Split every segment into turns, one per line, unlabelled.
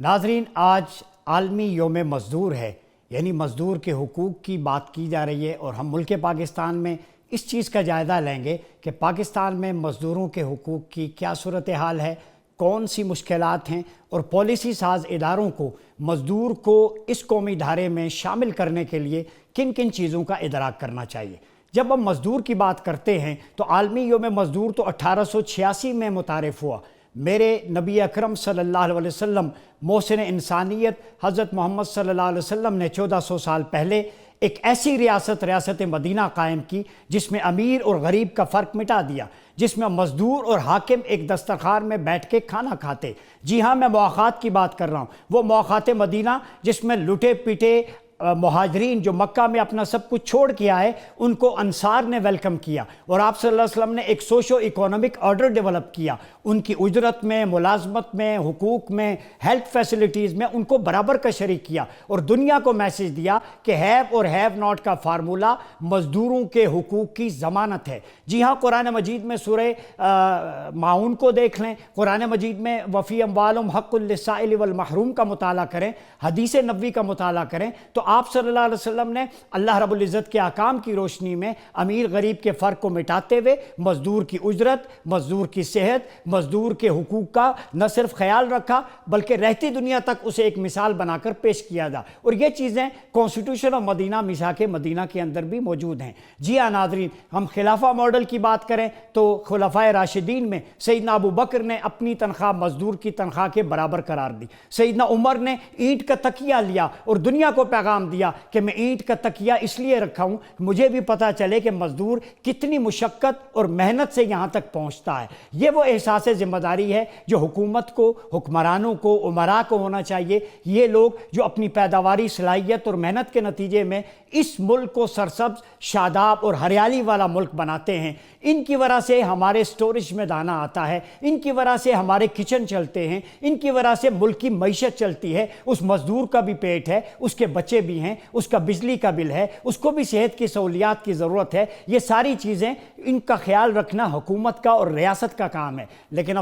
नाजरीन, आज आलमी योम मज़दूर है, यानी मज़दूर के हुकूक़ की बात की जा रही है और हम मुल्क पाकिस्तान में इस चीज़ का जायज़ा लेंगे कि पाकिस्तान में मज़दूरों के हुकूक़ की क्या सूरत हाल है, कौन सी मुश्किलात हैं और पॉलिसी साज इदारों को मज़दूर को इस कौमी धारे में शामिल करने के लिए किन किन चीज़ों का इदराक करना चाहिए। जब हम मज़दूर की बात करते हैं तो आलमी योम मज़दूर तो 1886 में मुतारिफ़ हुआ। मेरे नबी अकरम सल्लल्लाहु अलैहि वसल्लम मोहसिन इंसानियत हज़रत मोहम्मद सल्लल्लाहु अलैहि वसल्लम ने 1400 साल पहले एक ऐसी रियासत मदीना कायम की जिसमें अमीर और गरीब का फ़र्क मिटा दिया, जिसमें मज़दूर और हाकिम एक दस्तरखान में बैठ के खाना खाते। जी हाँ, मैं मुआख़ात की बात कर रहा हूँ, वो मुआख़ात मदीना जिसमें लुटे पिटे मुहाजिरीन जो मक्का में अपना सब कुछ छोड़ के आए, उनको अंसार ने वेलकम किया और आप सल्लल्लाहु अलैहि वसल्लम ने एक सोशो इकोनॉमिक ऑर्डर डेवलप किया। उनकी उजरत में, मुलाजमत में, हुकूक में, हेल्थ फैसिलिटीज़ में उनको बराबर का शरीक किया और दुनिया को मैसेज दिया कि हैव और हैव नॉट का फार्मूला मज़दूरों के हुकूक की ज़मानत है। जी हाँ, कुरान मजीद में सूरह माऊन को देख लें, कुरान मजीद में वफ़ी अम्वालुहुम हक़्क़ुल लिस्साइल वल महरूम का मुताला करें, हदीस नबवी का मुताला करें तो आप सल्लल्लाहु अलैहि वसल्लम ने अल्लाह रब्बुल इज़्ज़त के अहकाम की रोशनी में अमीर गरीब के फ़र्क को मिटाते हुए मज़दूर की उजरत, मज़दूर की सेहत, मज़दूर के हुकूक का न सिर्फ ख्याल रखा बल्कि रहती दुनिया तक उसे एक मिसाल बनाकर पेश किया था। और ये चीज़ें कॉन्स्टिट्यूशन ऑफ मदीना मिसाक मदीना के अंदर भी मौजूद हैं। जी हाँ नाज़रीन, हम खिलाफा मॉडल की बात करें तो खुलफाए राशिदीन में सैयदना अबू बकर ने अपनी तनख्वाह मज़दूर की तनख्वाह के बराबर करार दी। सैयदना उमर ने ईंट का तकिया लिया और दुनिया को पैगाम दिया कि मैं ईंट का तकिया इसलिए रखा हूं, मुझे भी पता चले कि मजदूर कितनी मुशक्कत और मेहनत से यहां तक पहुंचता है। ये वो एहसास जिम्मेदारी है जो हुकूमत को, हुक्मरानों को, उमरा को होना चाहिए। ये लोग जो अपनी पैदावारी सलाहियत और मेहनत के नतीजे में इस मुल्क को सरसब्ज, शादाब और हरियाली वाला मुल्क बनाते हैं, इनकी वजह से हमारे स्टोरेज में दाना आता है, इनकी वजह से हमारे किचन चलते हैं, इनकी वजह से मुल्क की मईशत चलती है। उस मजदूर का भी पेट है, उसके बच्चे भी हैं, उसका बिजली का बिल है, उसको भी सेहत की सहूलियात की ज़रूरत है। ये सारी चीज़ें, इनका ख्याल रखना हुकूमत का और रियासत का काम है। लेकिन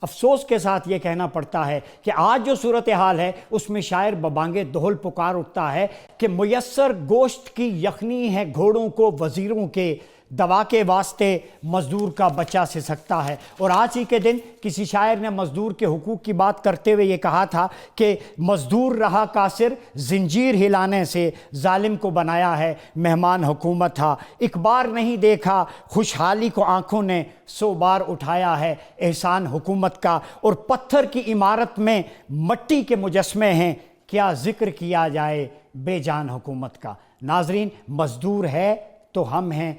अफसोस के साथ ये कहना पड़ता है कि आज जो सूरत हाल है उसमें शायर बबांगे दोहल पुकार उठता है कि मुयस्सर गोश्त की यखनी है घोड़ों को वज़ीरों के, दवा के वास्ते मज़दूर का बच्चा से सकता है। और आज ही के दिन किसी शायर ने मज़दूर के हुकूक की बात करते हुए ये कहा था कि मज़दूर रहा कासिर ज़ंजीर हिलाने से, जालिम को बनाया है मेहमान हुकूमत था। एक बार नहीं देखा खुशहाली को आँखों ने, 100 बार उठाया है एहसान हुकूमत का। और पत्थर की इमारत में मट्टी के मुजस्मे हैं, क्या ज़िक्र किया जाए बेजान हुकूमत का। नाजरीन, मज़दूर है तो हम हैं,